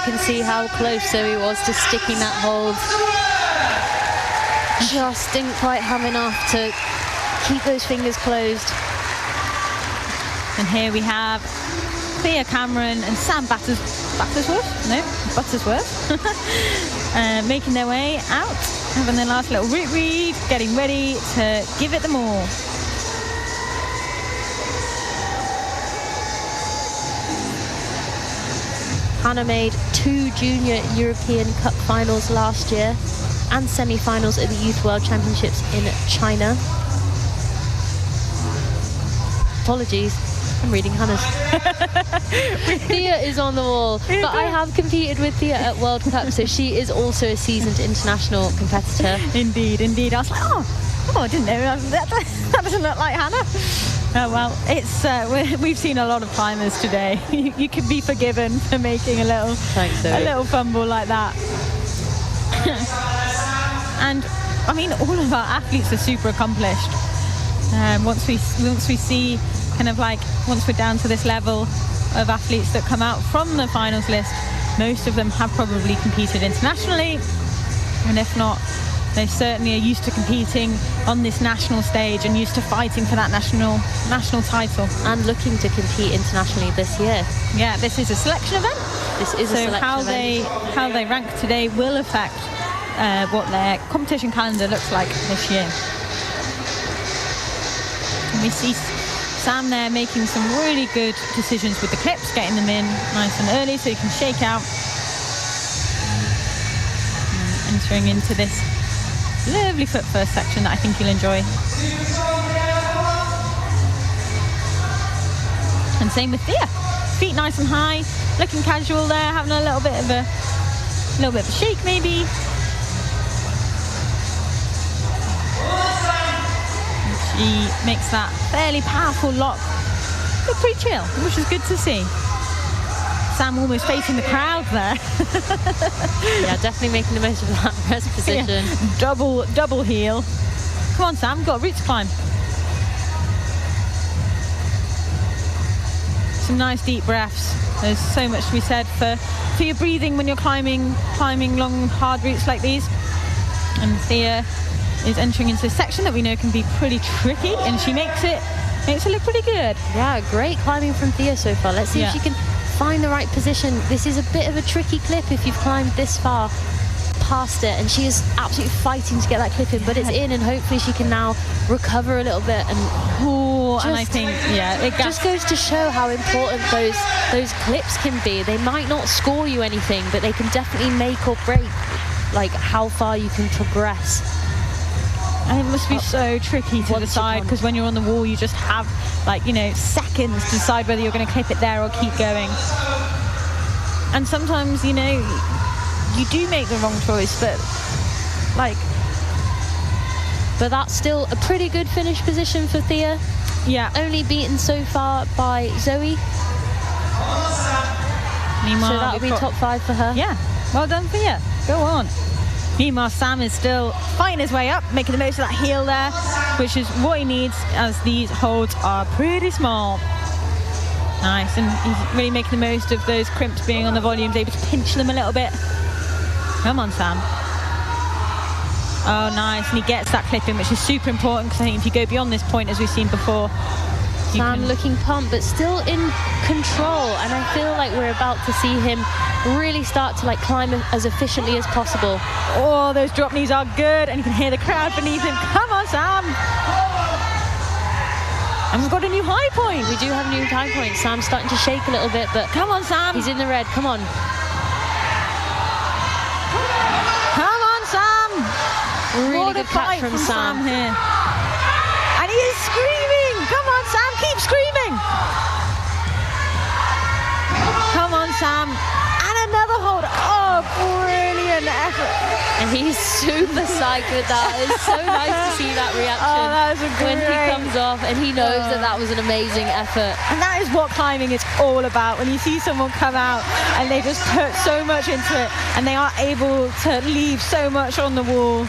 can see how close Zoe was to sticking that hold. Just didn't quite have enough to keep those fingers closed. And here we have Thea Cameron and Sam Buttersworth making their way out, having their last little root read, getting ready to give it them all. Hannah made 2 Junior European Cup finals last year and semi-finals at the Youth World Championships in China. Apologies, I'm reading Hannah's. Thea is on the wall, but I have competed with Thea at World Cup, so she is also a seasoned international competitor. Indeed, indeed. I was like, oh, I didn't know that doesn't look like Hannah. Oh well, it's we've seen a lot of climbers today. You can be forgiven for making a little fumble like that. And I mean, all of our athletes are super accomplished. Once we see kind of like, once we're down to this level of athletes that come out from the finals list, most of them have probably competed internationally, and if not, they certainly are used to competing on this national stage and used to fighting for that national title. And looking to compete internationally this year. Yeah, this is a selection event. This is a selection event. How they rank today will affect what their competition calendar looks like this year. And we see Sam there making some really good decisions with the clips, getting them in nice and early so you can shake out. And entering into this lovely foot first section that I think you'll enjoy. And same with Thea. Feet nice and high, looking casual there, having a little bit of a shake maybe. She makes that fairly powerful lock look pretty chill, which is good to see. Sam almost facing the crowd there. Yeah, definitely making the most of that rest position. Yeah. Double heel. Come on, Sam, got a route to climb. Some nice deep breaths. There's so much to be said for your breathing when you're climbing long, hard routes like these. And Thea is entering into a section that we know can be pretty tricky, and she makes it look pretty good. Yeah, great climbing from Thea so far. Let's see if she can find the right position. This is a bit of a tricky clip if you've climbed this far past it, and she is absolutely fighting to get that clip in, but it's in, and hopefully she can now recover a little bit. And I think it just goes to show how important those clips can be. They might not score you anything, but they can definitely make or break like how far you can progress. And it must be so tricky to decide, because when you're on the wall you just have seconds to decide whether you're going to clip it there or keep going. And sometimes you do make the wrong choice, but that's still a pretty good finish position for Thea. Yeah, only beaten so far by Zoe. Meanwhile, so that'll be top 5 for her. Yeah, well done Thea, go on. Meanwhile, Sam is still fighting his way up, making the most of that heel there, which is what he needs, as these holds are pretty small. Nice, and he's really making the most of those crimps being on the volumes, able to pinch them a little bit. Come on, Sam. Oh, nice, and he gets that clip in, which is super important, because I think if you go beyond this point, as we've seen before, Sam looking pumped, but still in control, and I feel like we're about to see him really start to climb as efficiently as possible. Oh, those drop knees are good, and you can hear the crowd beneath him. Come on, Sam! And we've got a new high point. We do have a new high point. Sam's starting to shake a little bit, but come on, Sam! He's in the red. Come on. Come on, Sam! Really good catch from Sam here. And he is screaming! Come on, Sam, keep screaming! Come on, Sam. And another hold. Oh, brilliant effort. And he's super psyched with that. It's so nice to see that reaction. Oh, that was when he comes off and he knows that was an amazing effort. And that is what climbing is all about. When you see someone come out and they just put so much into it, and they are able to leave so much on the wall.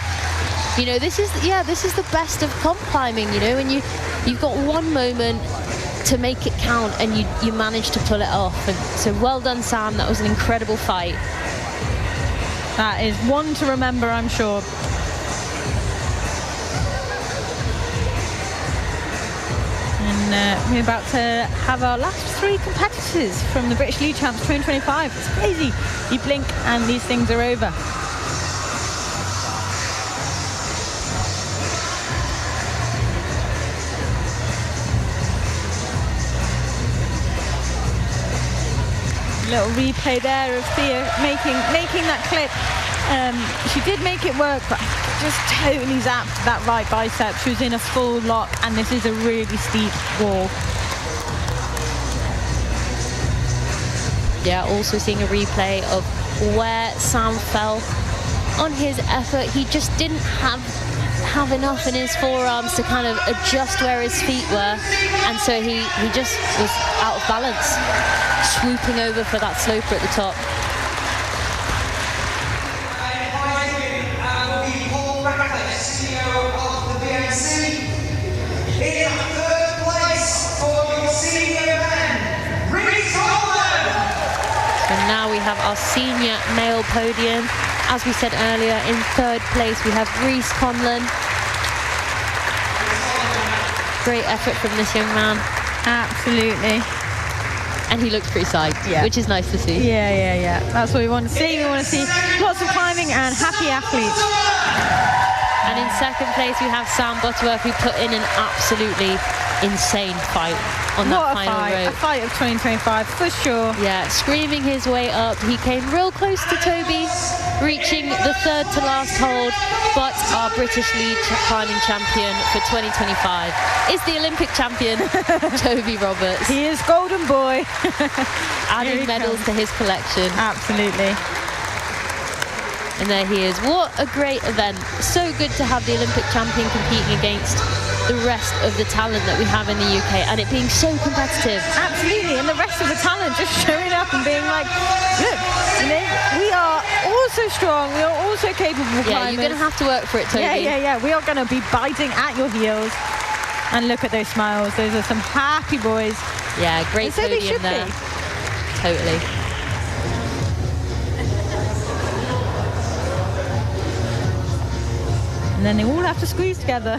This is the best of comp climbing, when you've got one moment to make it count, and you managed to pull it off. And so well done, Sam. That was an incredible fight. That is one to remember, I'm sure. And we're about to have our last 3 competitors from the British League Champs 2025. It's crazy. You blink and these things are over. Little replay there of Thea making that clip. She did make it work, but just totally zapped that right bicep. She was in a full lock, and this is a really steep wall. Yeah, also seeing a replay of where Sam fell on his effort. He just didn't have enough in his forearms to kind of adjust where his feet were, and so he just was out of balance, swooping over for that sloper at the top. CEO of the BMC. In third place for your senior men, Reece Conlon. And now we have our senior male podium. As we said earlier, in third place we have Reece Conlon. Great effort from this young man. Absolutely. And he looks pretty psyched, which is nice to see. Yeah. That's what we want to see. We want to see lots of climbing and happy athletes. And in second place we have Sam Butterworth, who put in an absolutely insane fight on that final rope. A fight of 2025 for sure. Yeah, screaming his way up. He came real close to Toby, reaching the third to last hold, but our British lead climbing champion for 2025 is the Olympic champion, Toby Roberts. He is golden boy. Adding medals to his collection. Absolutely. And there he is. What a great event. So good to have the Olympic champion competing against the rest of the talent that we have in the UK, and it being so competitive. Absolutely, and the rest of the talent just showing up and being like, look, we are also strong, we are also capable climbers. Yeah, you're going to have to work for it, Toby. Yeah. We are going to be biting at your heels. And look at those smiles. Those are some happy boys. Yeah, great so podium there. Totally. And then they all have to squeeze together.